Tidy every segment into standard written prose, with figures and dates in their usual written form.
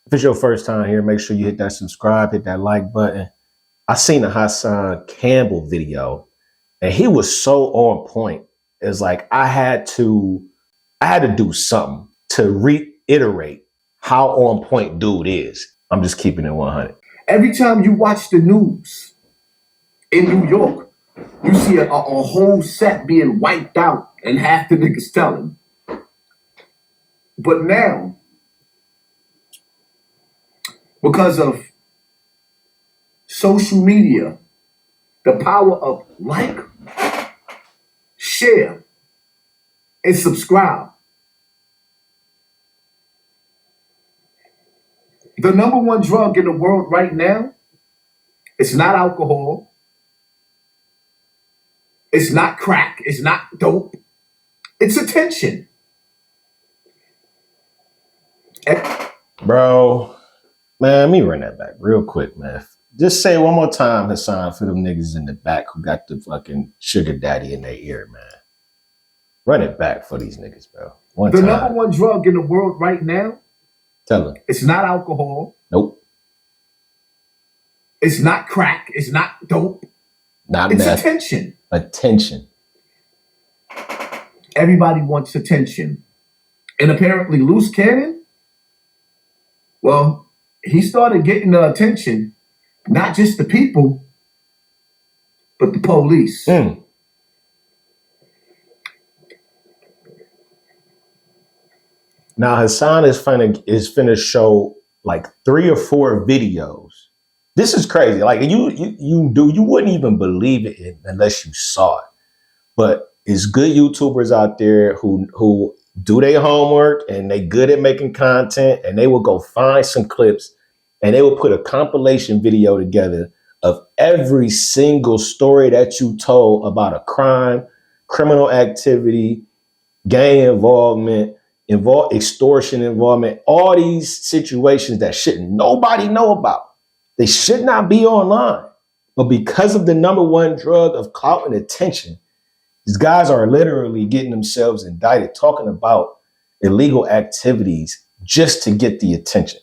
If it's your first time here, make sure you hit that subscribe, hit that like button. I seen a Hassan Campbell video and he was so on point. It's like I had to do something to reiterate how on point dude is. I'm just keeping it 100. Every time you watch the news in New York, you see a whole set being wiped out and half the niggas telling. But now, because of social media, the power of like, share, and subscribe. The number one drug in the world right now, it's not alcohol. It's not crack. It's not dope. It's attention. Bro, man, let me run that back real quick, man. Just say one more time, Hassan, for them niggas in the back who got the fucking sugar daddy in their ear, man. Run it back for these niggas, bro. One time. Number one drug in the world right now, tell them. It's not alcohol. Nope. It's not crack. It's not dope. It's meth. Attention. Attention. Everybody wants attention. And apparently Luce Cannon, well, he started getting the attention, not just the people, but the police. Now Hassan is finna show like 3 or 4 videos. This is crazy. Like you wouldn't even believe it unless you saw it. But it's good YouTubers out there who do their homework and they good at making content, and they will go find some clips and they will put a compilation video together of every single story that you told about a crime, criminal activity, gang involvement, extortion involvement, all these situations that shouldn't nobody know about. They should not be online. But because of the number one drug of clout and attention, these guys are literally getting themselves indicted, talking about illegal activities just to get the attention.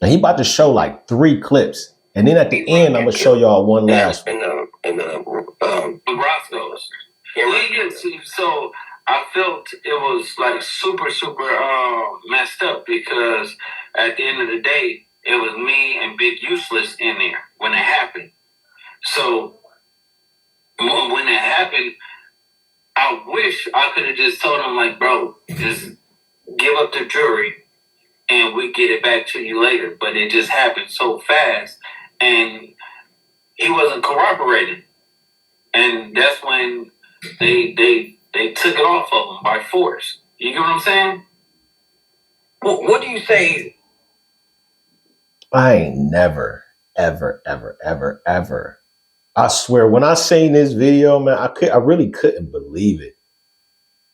And he about to show like 3 clips. And then at the end, I'm going to show y'all one last one. Roscoe's. So I felt it was like super messed up, because at the end of the day, it was me and Big Useless in there when it happened. So when it happened, I wish I could have just told him, like, bro, just give up the jury and we get it back to you later. But it just happened so fast and he wasn't cooperating. And that's when they took it off of him by force. You get what I'm saying? Well, what do you say? I ain't never, ever. I swear, when I seen this video, man, I really couldn't believe it.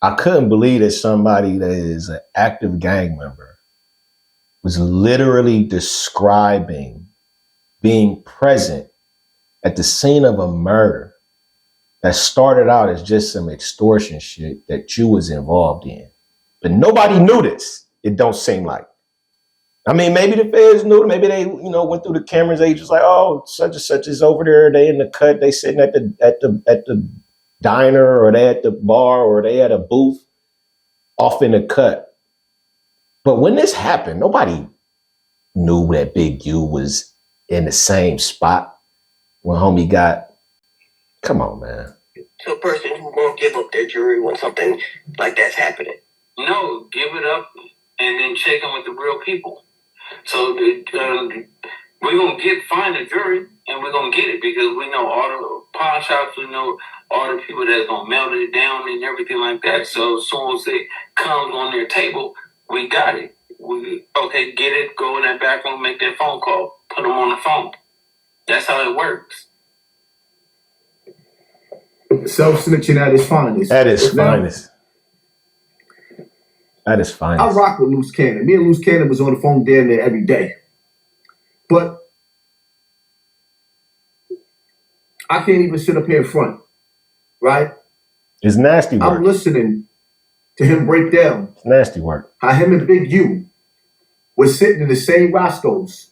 I couldn't believe that somebody that is an active gang member was literally describing being present at the scene of a murder that started out as just some extortion shit that you was involved in. But nobody knew this, it don't seem like. I mean, maybe the feds knew, maybe they, went through the cameras, they just like, oh, such and such is over there, they in the cut, they sitting at the diner, or they at the bar, or they at a booth off in the cut. But when this happened, nobody knew that Big U was in the same spot when homie got, come on, man. To a person who won't give up their jury when something like that's happening. No, give it up and then check in with the real people. So we're going to find a jury, and we're going to get it, because we know all the pawn shops, we know all the people that's going to melt it down and everything like that. So as soon as it comes on their table, we got it. Okay, get it, go in that back room, make that phone call, put them on the phone. That's how it works. Self-snitching at its finest. At its finest. At its finest. I rock with Luce Cannon. Me and Luce Cannon was on the phone damn near every day. But I can't even sit up here in front, right? It's nasty work. I'm listening to him break down. It's nasty work. How him and Big U was sitting in the same Roscoe's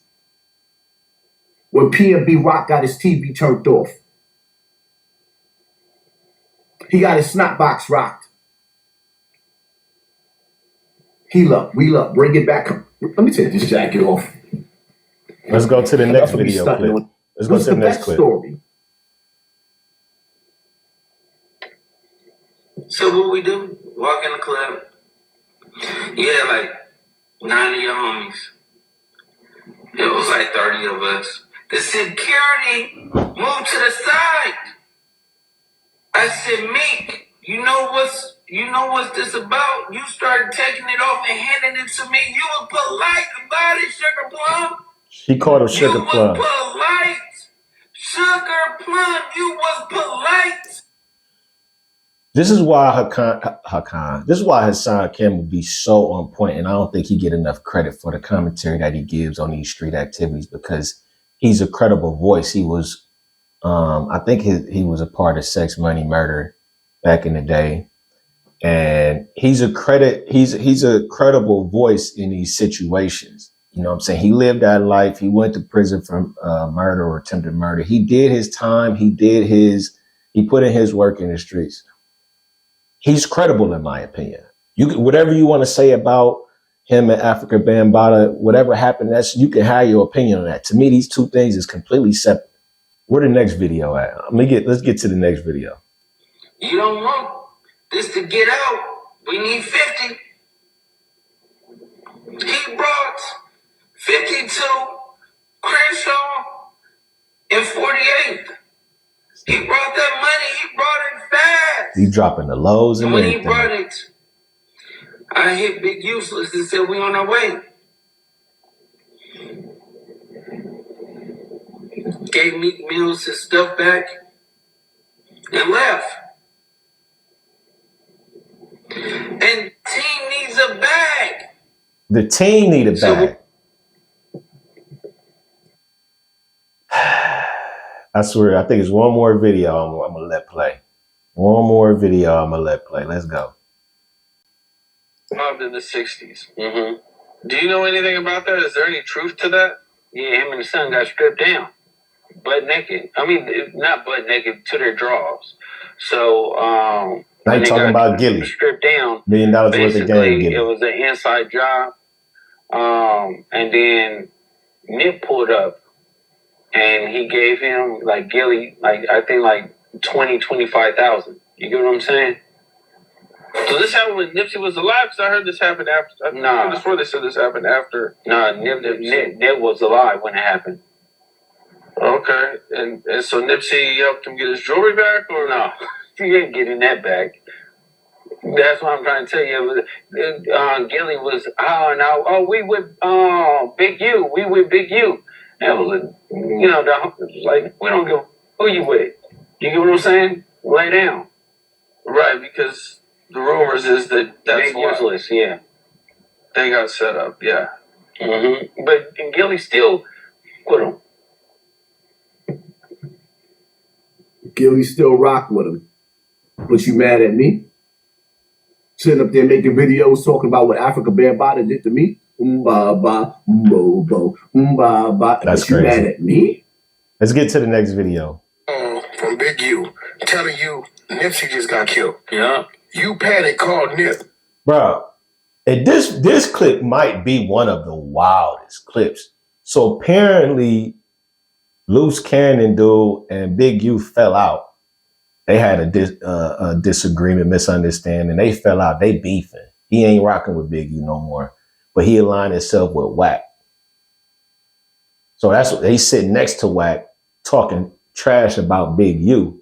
when PNB Rock got his TV turned off. He got his snot box rocked. Heal up, wheel up, bring it back. Let me take this jacket off. Let's go to the next video clip. Let's go to the next clip. Story. So what we do? Walk in the club. Yeah, like 9 of your homies. It was like 30 of us. The security moved to the side. I said, Meek, you know what's this about? You started taking it off and handing it to me. You was polite about it, Sugar Plum. He called him Sugar Plum. You was polite. Sugar Plum, you was polite. This is why Hassan Campbell be so on point, and I don't think he get enough credit for the commentary that he gives on these street activities, because he's a credible voice. He was, I think he was a part of Sex, Money, Murder back in the day, and he's a credible voice in these situations. You know what I'm saying? He lived that life. He went to prison for murder or attempted murder. He did his time. He put in his work in the streets. He's credible, in my opinion. Whatever you want to say about him and Africa Bambaataa, whatever happened, you can have your opinion on that. To me, these two things is completely separate. Where the next video at? Let's get to the next video. You don't want this to get out. We need 50. He brought 52, Crenshaw, and 48. He brought that money. He brought it fast. He dropping the lows and when everything. He brought it, I hit Big Useless and said, we on our way. Gave Meek Mills his stuff back and left. And team needs a bag. The team need a bag. I swear, I think it's one more video I'm going to let play. One more video I'm going to let play. Let's go. Robbed in the 60s. Mm-hmm. Do you know anything about that? Is there any truth to that? Yeah, him and his son got stripped down. Butt naked. I mean, not butt naked, to their drawers. So, now you talking about Gilly. Stripped down. $1 million worth of game, Gilly. It was an inside job. And then Nip pulled up. And he gave him, like, Gilly, like, I think, like, 25,000. You get what I'm saying? So this happened when Nipsey was alive? Because I heard this happened after. I could have swore they said this happened after. Nah, Nip was alive when it happened. Okay. And so Nipsey helped him get his jewelry back? Or no, he ain't getting that back. That's what I'm trying to tell you. Gilly was, we with Big U. We with Big U. And it was, like, we don't give who you with. You get what I'm saying? Lay down. Right, because the rumors is that's Big Useless, yeah. They got set up, yeah. Mm-hmm. But Gilly still with him. Gilly still rock with him. But you mad at me? Sitting up there making videos talking about what Africa Bambaataa did to me? That's crazy. You mad at me? Let's get to the next video. From Big U telling you Nipsey just got killed. Yeah. You panic called Nip. Bro, and this clip might be one of the wildest clips. So apparently, Luce Cannon dude and Big U fell out. They had a disagreement, misunderstanding. They fell out. They beefing. He ain't rocking with Big U no more. But he aligned himself with Wack. So that's what they sitting next to Wack talking trash about Big U.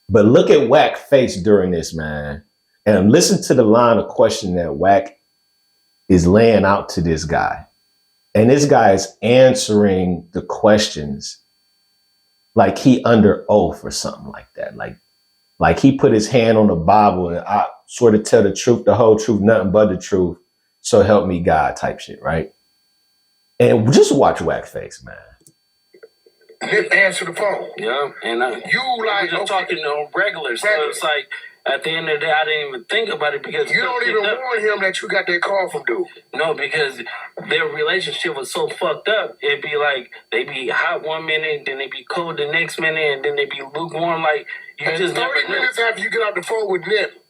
But look at Wack's face during this, man. And listen to the line of question that Wack is laying out to this guy. And this guy is answering the questions like he under oath or something like that. Like he put his hand on the Bible and I sort of tell the truth, the whole truth, nothing but the truth. So help me God type shit, right? And just watch Wack's face, man. Nip answer the phone. Yeah, and you like just talking to regular, so it's like at the end of the day, I didn't even think about it because You don't even warn him that you got that call from dude. No, because their relationship was so fucked up. It'd be like they be hot one minute, then they be cold the next minute, and then they be lukewarm. Like you and just 30 never minutes after you get out the phone with Nip,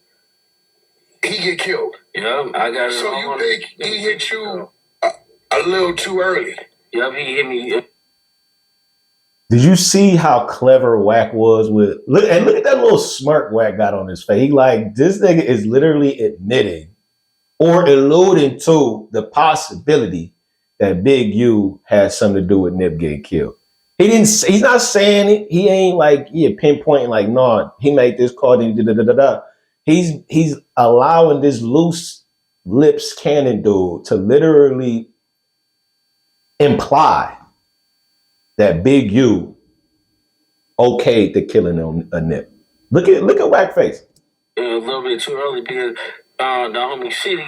he get killed. Yeah, I got it. So you think he hit you a little too early? Yep, he hit me. Did you see how clever Wack was with look at that little smirk Wack got on his face? He like this nigga is literally admitting or alluding to the possibility that Big U had something to do with Nip getting killed. He's not saying it. He ain't like pinpointing like no, he made this call, then da. He's allowing this Luce Cannon dude to literally imply that Big U okayed the killing of a Nip. Look at Wack face. A little bit too early because the homie Shitty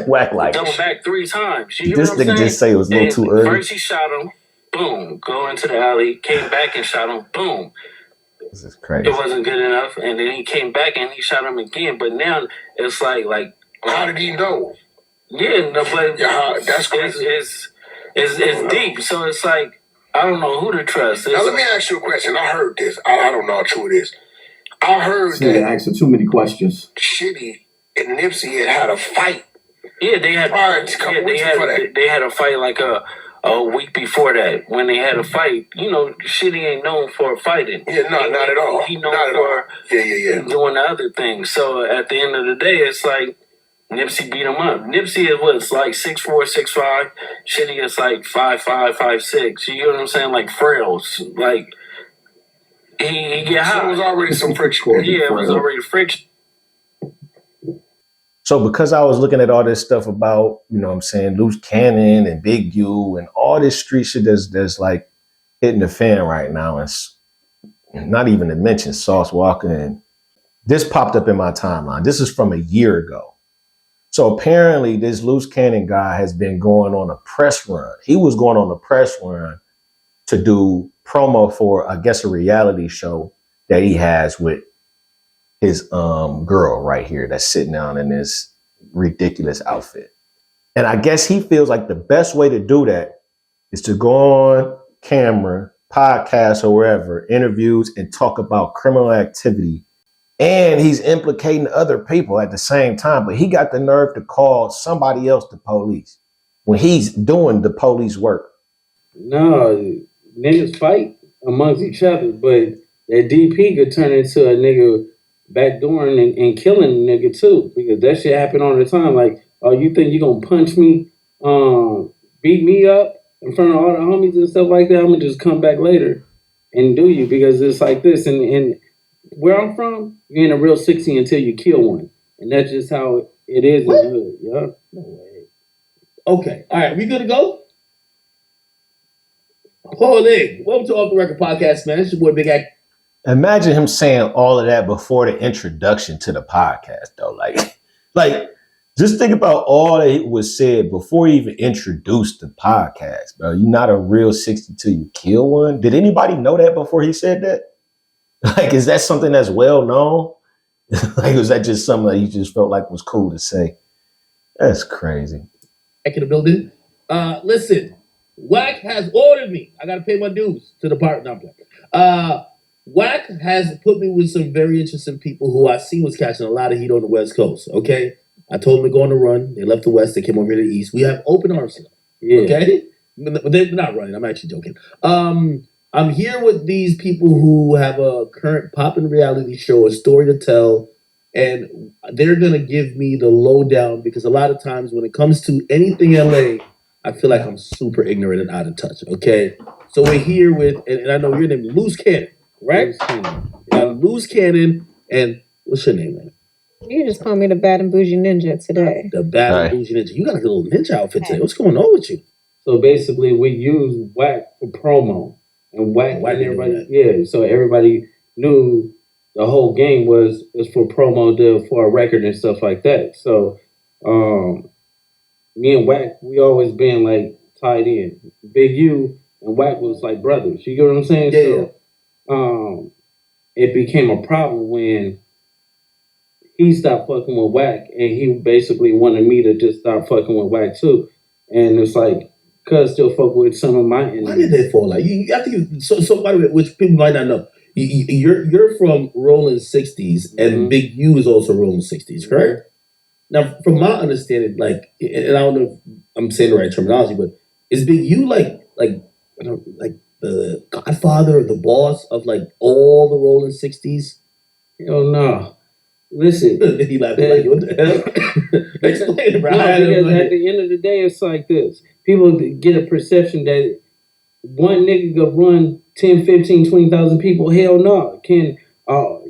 Wack like double back 3 times. You hear this what I'm nigga saying? just say it was a little too early. First he shot him, boom, go into the alley, came back and shot him, boom. This is crazy. It wasn't good enough, and then he came back and he shot him again. But now it's like how did he know? Yeah, no, but that's crazy. It's deep. So it's like I don't know who to trust. Now let me ask you a question. I heard this. I don't know how true it is. I heard that they asking too many questions. Shitty and Nipsey had a fight. Yeah, they had they had a fight like a week before that. When they had a fight, you know, Shitty ain't known for fighting. Yeah, not at all. He known for doing the other things. So at the end of the day, it's like Nipsey beat him up. Nipsey is what's like 6'4", 6'5". Shitty is like 5'5", 5'6". You know what I'm saying? Like frails. Like he get high. So it was already some friction. Yeah, it was already friction. So because I was looking at all this stuff about, you know what I'm saying, Luce Cannon and Big U and all this street shit that's like hitting the fan right now, and not even to mention Sauce Walker, and this popped up in my timeline. This is from a year ago. So apparently this Luce Cannon guy has been going on a press run. He was going on a press run to do promo for, I guess, a reality show that he has with his girl right here that's sitting down in this ridiculous outfit. And I guess he feels like the best way to do that is to go on camera, podcast or wherever, interviews, and talk about criminal activity. And he's implicating other people at the same time. But he got the nerve to call somebody else the police when he's doing the police work. No, niggas fight amongst each other, but that DP could turn into a nigga backdooring and killing a nigga too, because that shit happen all the time. Like, oh, you think you gonna punch me, beat me up in front of all the homies and stuff like that? I'm gonna just come back later and do you, because it's like this. And where I'm from, you ain't a real 60 until you kill one, and that's just how it is in the hood. Yeah, no way. Okay, all right, we good to go? Holy, welcome to Off the Record Podcast, man. It's your boy Big Act. Imagine him saying all of that before the introduction to the podcast, though. Like, just think about all that was said before he even introduced the podcast, bro. You're not a real 60 till you kill one. Did anybody know that before he said that? Like, is that something that's well known? Like, was that just something that you just felt like was cool to say? That's crazy. Back in the building. Listen, Wack has ordered me. I got to pay my dues to the part. No, I'm playing. Wack has put me with some very interesting people who I see was catching a lot of heat on the West Coast, okay? I told them to go on the run. They left the West. They came over to the East. We have open arms here, okay? They're not running. I'm actually joking. I'm here with these people who have a current poppin' reality show, a story to tell, and they're going to give me the lowdown, because a lot of times when it comes to anything LA, I feel like I'm super ignorant and out of touch, okay? So we're here with, and I know your name is Luce Cannon, right? Luce Cannon. Luce Cannon, and what's your name, man? You just called me the Bad and Bougie Ninja today. The Bad and Bougie Ninja. You got like a little ninja outfit today. What's going on with you? So basically, we use Wack for promo, and Wack and everybody, yeah. So everybody knew the whole game was for promo for a record and stuff like that. So, me and Wack, we always been like tied in. Big U and Wack was like brothers. You get what I'm saying? Yeah. So, it became a problem when he stopped fucking with Whack, and he basically wanted me to just stop fucking with Whack too. And it's like, cuz still fuck with some of my enemies. Why did they fall out? I think so. By the way, which people might not know, you're from Rolling 60s, and Big U is also Rolling 60s, correct? Now, from my understanding, like, and I don't know if I'm saying the right terminology, but is Big U like the godfather or the boss of like all the Rolling 60s? Hell no. Listen, he laughed like, what the hell? Explain it, bro. No, because at the end of the day, it's like this. People get a perception that one nigga could run 10, 15, 20,000 people. Hell no. Can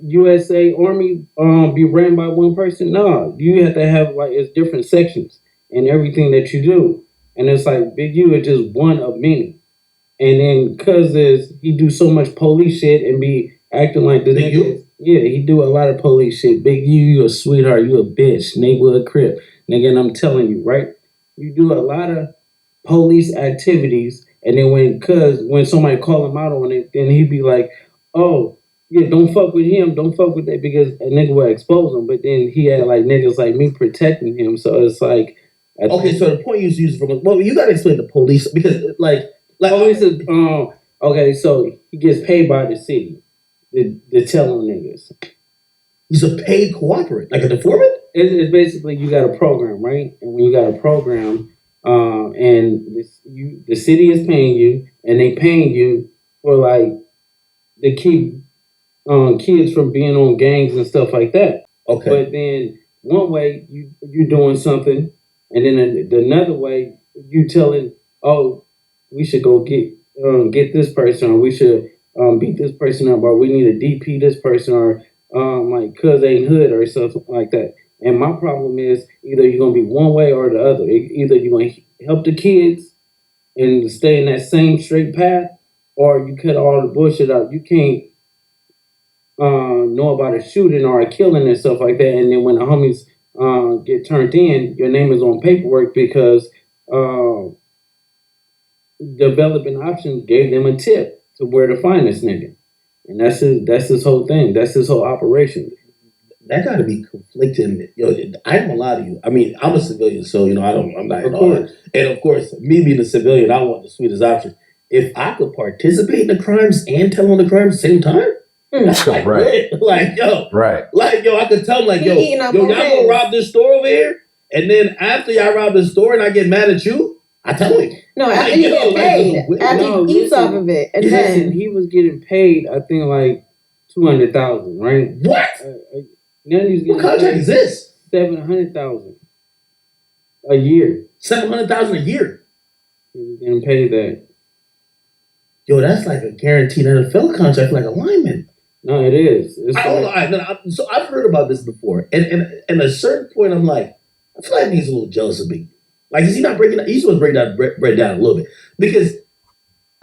USA Army be ran by one person? No. You have to have, like, it's different sections in everything that you do. And it's like, Big U is just one of many. And then, cuz he do so much police shit and be acting like the Big nigga. U? Yeah, he do a lot of police shit. Big U, you a sweetheart, you a bitch, neighborhood crip. Nigga, and I'm telling you, right? You do a lot of police activities, and then when somebody call him out on it, then he be like, oh, yeah, don't fuck with him, don't fuck with that, because a nigga will expose him. But then he had like niggas like me protecting him, so it's like... Okay, so the point you used from... Well, you gotta explain the police, because like police is... okay, so he gets paid by the city. The telling niggas. He's a paid cooperator, like an informant? It's basically you got a program, right? And when you got a program, and the city is paying you, and they paying you for like to keep kids from being on gangs and stuff like that. Okay. But then one way you doing something, and then another way you telling, oh, we should go get this person, or we should beat this person up, or we need to DP this person, or like cuz ain't hood or something like that. And my problem is either you're gonna be one way or the other. Either you're gonna help the kids and stay in that same straight path, or you cut all the bullshit out. You can't know about a shooting or a killing and stuff like that, and then when the homies get turned in, your name is on paperwork because developing options gave them a tip to where to find this nigga. And that's his whole thing. That's his whole operation. That got to be conflicting. Yo, I ain't gonna lie to you. I mean, I'm a civilian, so I'm not. Of course. And of course, me being a civilian, I want the sweetest option. If I could participate in the crimes and tell on the crimes at the same time, that's like, right. Like, yo, right. Like, yo, I could tell them, like, yo, y'all gonna rob this store over here, and then after y'all rob the store and I get mad at you, I tell him. No, after you get paid, after he eats off of it, and then he was getting paid, I think like $200,000, right? What? Now he's getting what contract is this? $700,000 a year. $700,000 a year. He was getting paid that. Yo, that's like a guaranteed NFL contract, like a lineman. No, it is. So I've heard about this before, and at a certain point, I'm like, I feel like he's a little jealous of me. Like, is he not breaking down? He's supposed to break down a little bit. Because,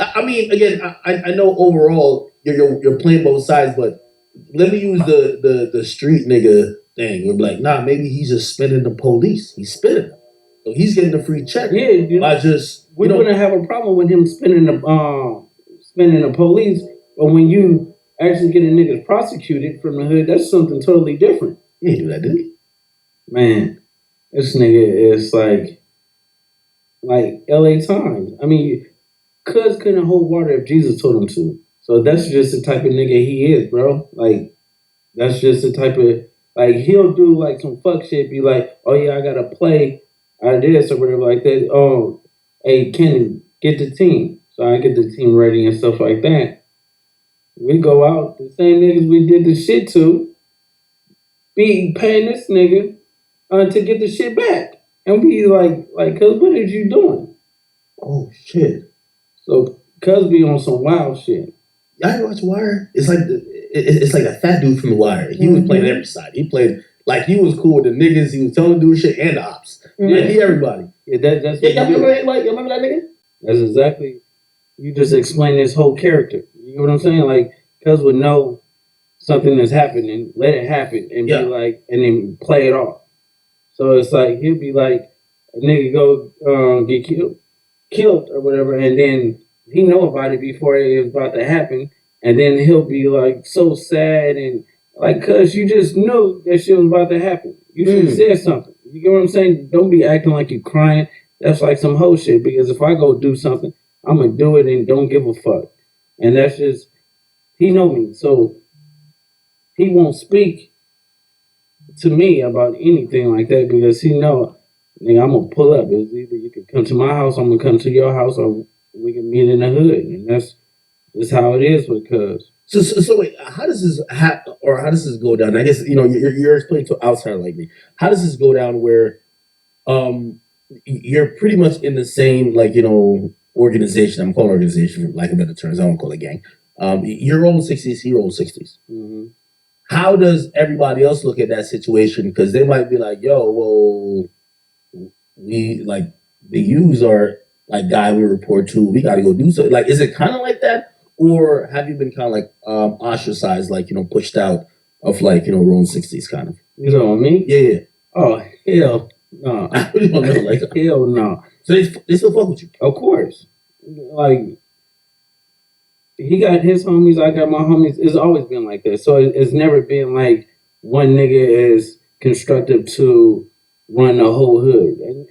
I mean, again, I know overall you're playing both sides, but let me use the street nigga thing. We're like, nah, maybe he's just spending the police. He's spending them. So he's getting a free check. Yeah, by just... We wouldn't have a problem with him spending the police, but when you actually get a nigga prosecuted from the hood, that's something totally different. He didn't do that, did he? Man, this nigga is like LA Times. I mean, cuz couldn't hold water if Jesus told him to. So that's just the type of nigga he is, bro. Like, that's just the type of, like, he'll do like some fuck shit, be like, oh yeah, I gotta play out of this or whatever like that. Oh, hey, Kenny, get the team. So I get the team ready and stuff like that. We go out, the same niggas we did the shit to, be paying this nigga to get the shit back. And be like, cuz, what are you doing? Oh, shit. So, cuz be on some wild shit. Y'all watch Wire? It's like a fat dude from The Wire. He was playing every side. He played, like, he was cool with the niggas. He was telling the dude shit and the ops. Like, he everybody. Yeah, that's what y'all remember that nigga? That's exactly, you just explained his whole character. You know what I'm saying? Like, cuz would know something that's happening, let it happen, and be like, and then play it off. So it's like, he'll be like, a nigga go get killed or whatever, and then he know about it before it was about to happen, And then he'll be like so sad and like, cause you just knew that shit was about to happen. You should have said something. You get what I'm saying? Don't be acting like you're crying. That's like some whole shit. Because if I go do something, I'm gonna do it and don't give a fuck. And that's just he know me, so he won't speak to me about anything like that because he know, nigga, I'm gonna pull up. It's either you can come to my house, I'm gonna come to your house, or we can meet in the hood, and that's just how it is with cuz. So wait, how does this how does this go down? I guess you're explaining to an outsider like me. How does this go down where you're pretty much in the same organization? I'm calling organization for lack of better terms. I don't call it gang. Your own 60s, he own 60s. Mm-hmm. How does everybody else look at that situation? Because they might be like, "Yo, well, we like the U's are like guy we report to. We got to go do something." Like, is it kind of like that? Or have you been kind of like ostracized, like, pushed out of like, Rowan 60s kind of? You know what I mean? Yeah. Oh, hell no. I really don't know. Like, hell no. So they still fuck with you? Of course. Like, he got his homies, I got my homies. It's always been like that. So it's never been like one nigga is constructive to run the whole hood. And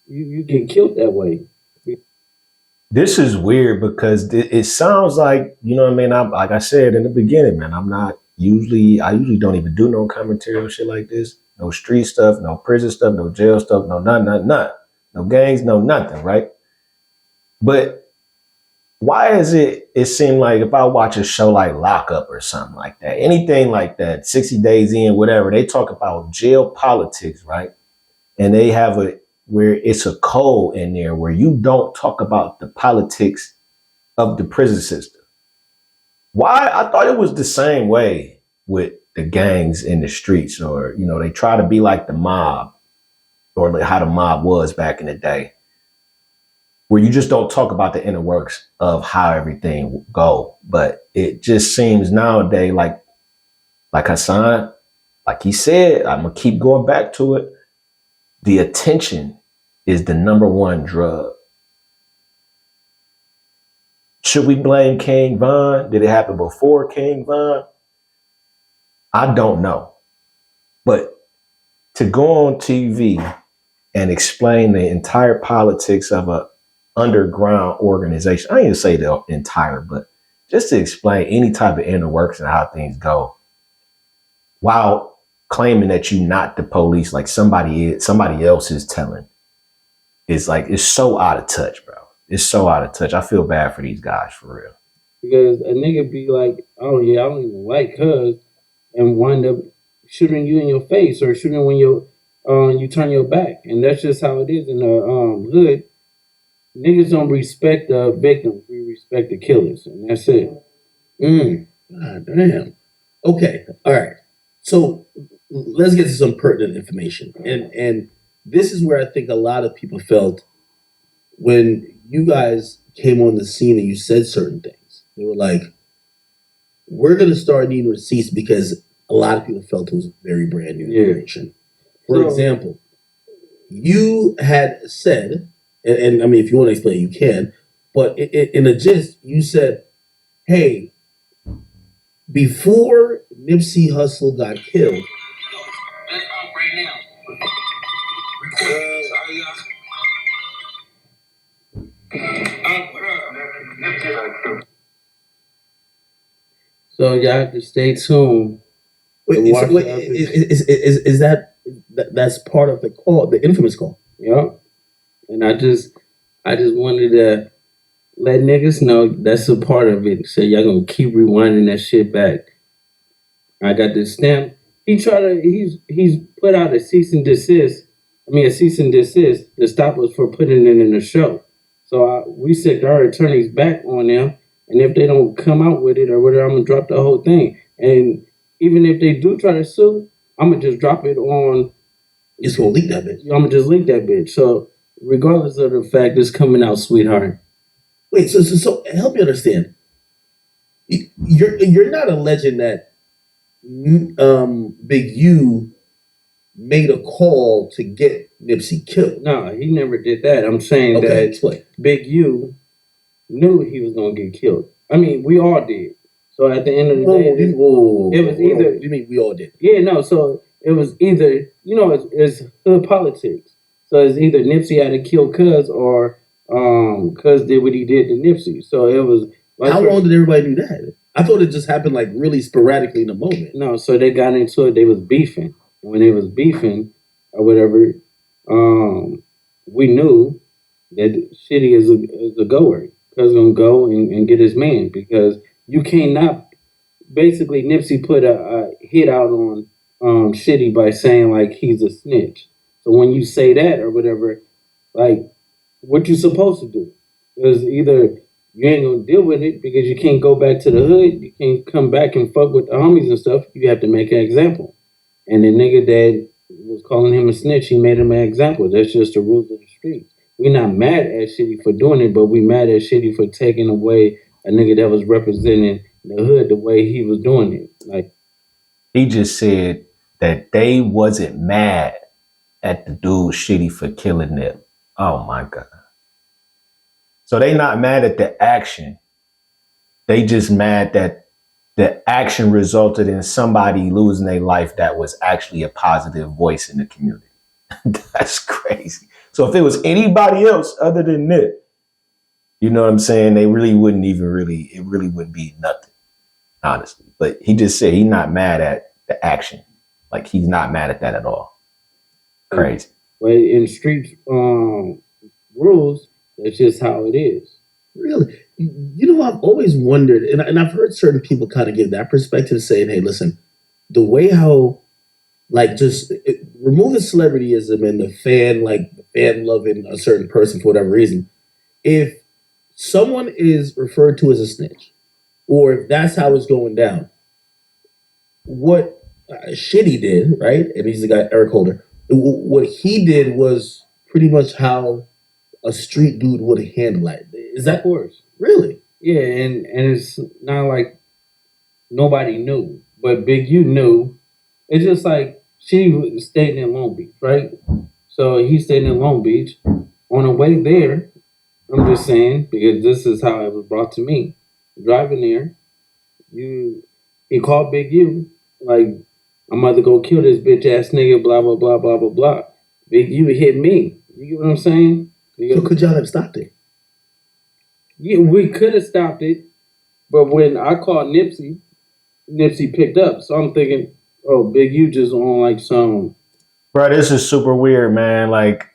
you get killed that way. This is weird because it sounds like, you know what I mean? Like I said in the beginning, man, I usually don't even do no commentary or shit like this. No street stuff, no prison stuff, no jail stuff, no nothing. No gangs, no nothing, right? But why is it seem like if I watch a show like Lockup or something like that, anything like that, 60 Days In, whatever, they talk about jail politics, right? And they have where it's a code in there where you don't talk about the politics of the prison system. Why? I thought it was the same way with the gangs in the streets, or, they try to be like the mob, or like how the mob was back in the day, where you just don't talk about the inner works of how everything go. But it just seems nowadays like Hassan, like he said, I'm gonna keep going back to it. The attention is the number one drug. Should we blame King Von? Did it happen before King Von? I don't know. But to go on TV and explain the entire politics of a underground organization, I ain't even say the entire, but just to explain any type of inner works and how things go, while claiming that you're not the police, like somebody else is telling, it's so out of touch, bro. It's so out of touch. I feel bad for these guys, for real. Because a nigga be like, oh yeah, I don't even like cuz, and wind up shooting you in your face or shooting when you turn your back. And that's just how it is in the hood. Niggas don't respect the victims. We respect the killers. And that's it. God damn. Okay. All right. So let's get to some pertinent information. And this is where I think a lot of people felt when you guys came on the scene and you said certain things. They were like, we're going to start needing receipts, because a lot of people felt it was very brand new information. For example, you had said, and I mean, if you want to explain, you can, but in a gist, you said, hey, before Nipsey Hussle got killed, so y'all have to stay tuned. Is that's part of the call, the infamous call? Yeah. And I just wanted to let niggas know that's a part of it. So y'all gonna keep rewinding that shit back. I got this stamp. He's put out a cease and desist to stop us for putting it in the show. So we sent our attorneys back on them, and if they don't come out with it or whatever, I'm gonna drop the whole thing. And even if they do try to sue, I'm gonna just drop it on. Just gonna leak that bitch. I'm gonna just leak that bitch. So regardless of the fact it's coming out, sweetheart. Wait, so help me understand. You're not alleging that Big U made a call to get Nipsey killed. No, he never did that. I'm saying that explain. Big U knew he was gonna get killed. I mean, we all did. So at the end of the day, it was either. You mean we all did? Yeah, no. So it was either, it's hood politics. So it's either Nipsey had to kill Cuz or Cuz did what he did to Nipsey. So it was. Like, how long did everybody do that? I thought it just happened like really sporadically in the moment. No, so they got into it. They was beefing. When they was beefing or whatever, we knew that Shitty is a goer. Cuz gonna go and get his man because you cannot. Basically, Nipsey put a hit out on Shitty by saying like he's a snitch. So when you say that or whatever, like what you supposed to do is either you ain't gonna deal with it because you can't go back to the hood, you can't come back and fuck with the homies and stuff. You have to make an example. And the nigga that was calling him a snitch, he made him an example. That's just the rules of the streets. We're not mad at Shitty for doing it, but we mad at Shitty for taking away a nigga that was representing the hood the way he was doing it. Like he just said that they wasn't mad at the dude Shitty for killing them. Oh my God. So they not mad at the action. They just mad that the action resulted in somebody losing their life that was actually a positive voice in the community. That's crazy. So if it was anybody else other than Nip, you know what I'm saying? They really wouldn't it really wouldn't be nothing, honestly. But he just said he's not mad at the action. Like he's not mad at that at all. Crazy. But in street rules, that's just how it is. Really? I've always wondered, and I've heard certain people kind of give that perspective saying, hey, listen, the way how, like, remove the celebrityism and the fan loving a certain person for whatever reason. If someone is referred to as a snitch, or if that's how it's going down, what Shitty did, right? And he's the guy, Eric Holder. What he did was pretty much how a street dude would handle it. Is that worse? Really? Yeah, and it's not like nobody knew, but Big U knew. It's just like she stayed in Long Beach, right? So he stayed in Long Beach. On the way there, I'm just saying, because this is how it was brought to me. Driving there, he called Big U, like, I'm about to go kill this bitch ass nigga, blah, blah, blah, blah, blah, blah. Big U hit me. You get what I'm saying? So could y'all have stopped it? Yeah, we could have stopped it, but when I called Nipsey picked up. So I'm thinking, oh, Big U just on like some. Bro, this is super weird, man. Like,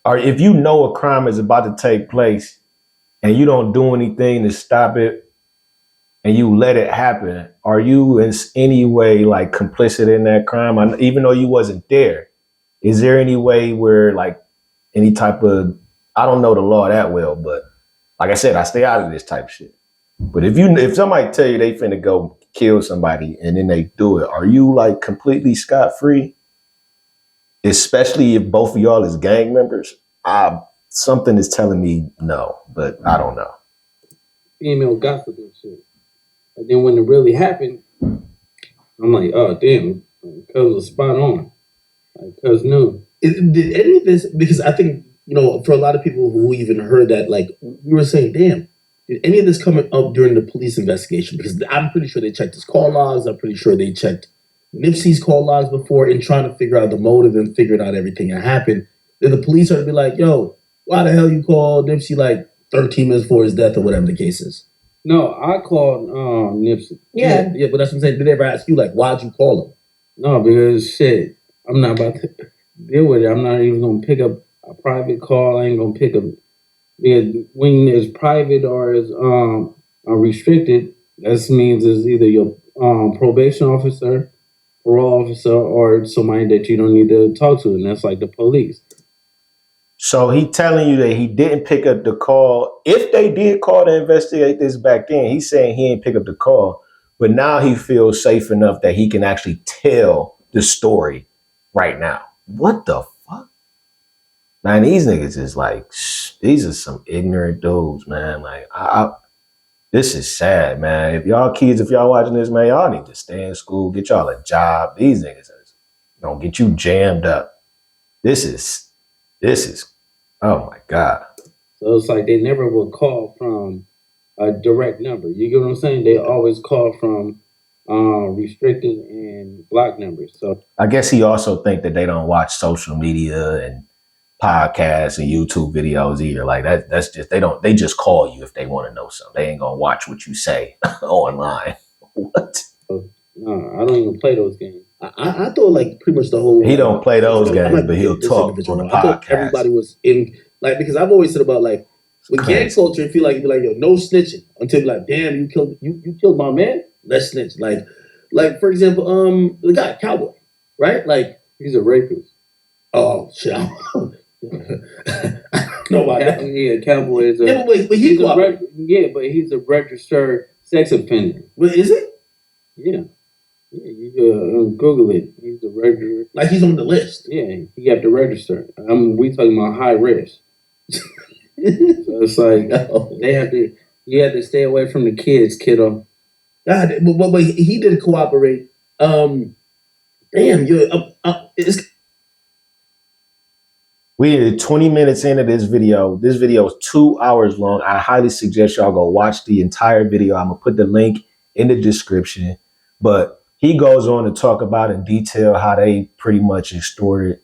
if you know a crime is about to take place and you don't do anything to stop it and you let it happen, are you in any way like complicit in that crime? Even though you wasn't there, is there any way where like any type of, I don't know the law that well, but like I said, I stay out of this type of shit. But if somebody tell you they finna go kill somebody and then they do it, are you like completely scot-free? Especially if both of y'all is gang members? Something is telling me no, but I don't know. Female gossip and shit. But then when it really happened, I'm like, oh damn, Cuz was spot on. Like Cuz knew. Did any of this, because I think, for a lot of people who even heard that, like, we were saying, damn, did any of this come up during the police investigation? Because I'm pretty sure they checked his call logs. I'm pretty sure they checked Nipsey's call logs before in trying to figure out the motive and figuring out everything that happened. Then the police are to be like, yo, why the hell you called Nipsey like 13 minutes before his death or whatever the case is? No, I called Nipsey. Yeah, but that's what I'm saying. Did they ever ask you, like, why'd you call him? No, because shit, I'm not about to deal with it. I'm not even going to pick up a private call. I ain't going to pick up. Because when it's private or it's restricted, that means it's either your probation officer, parole officer, or somebody that you don't need to talk to, and that's like the police. So he telling you that he didn't pick up the call. If they did call to investigate this back then, he's saying he didn't pick up the call, but now he feels safe enough that he can actually tell the story right now. What the fuck? Man, these niggas is like, these are some ignorant dudes, man. Like, this is sad, man. If y'all watching this, man, y'all need to stay in school, get y'all a job. These niggas is gonna get you jammed up. This is, oh my God. So it's like they never would call from a direct number. You get what I'm saying? They always call from restricted and blocked numbers. So I guess he also think that they don't watch social media and podcasts and YouTube videos either. Like that's just they just call you if they want to know something. They ain't gonna watch what you say online. What? no, I don't even play those games. I thought like pretty much the whole. He don't play those I games, might but be he'll this talk individual. on the I thought podcast. everybody was in like because I've always said about like with gang culture, it feel like you be like yo, no snitching until you be like, damn, you killed my man. Let's snitch. Like for example, the guy Cowboy, right? Like he's a rapist. Oh shit. Nobody. Yeah, Cowboy is a. Yeah, but he's but he's a registered sex offender. What is it? Yeah. Yeah, you can Google it. He's a registered. Like he's on the list. Yeah, he got to register. We talking about high risk. So it's like you have to stay away from the kids, kiddo. God, but he didn't cooperate. Damn, We 20 minutes into this video. This video is 2 hours long. I highly suggest y'all go watch the entire video. I'm gonna put the link in the description. But he goes on to talk about in detail how they pretty much extorted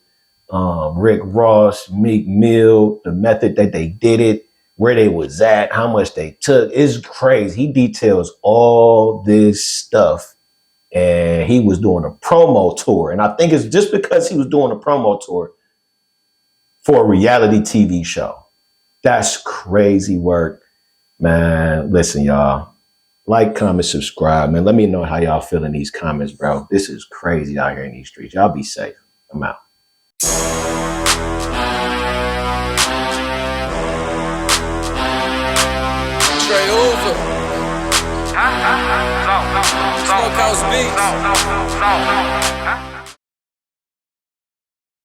Rick Ross, Meek Mill, the method that they did it, where they was at, how much they took. It's crazy. He details all this stuff. And he was doing a promo tour. And I think it's just because he was doing a promo tour for a reality TV show. That's crazy work, man. Listen, y'all. Like, comment, subscribe, man. Let me know how y'all feel in these comments, bro. This is crazy out here in these streets. Y'all be safe. I'm out. Straight over. Smokehouse beats.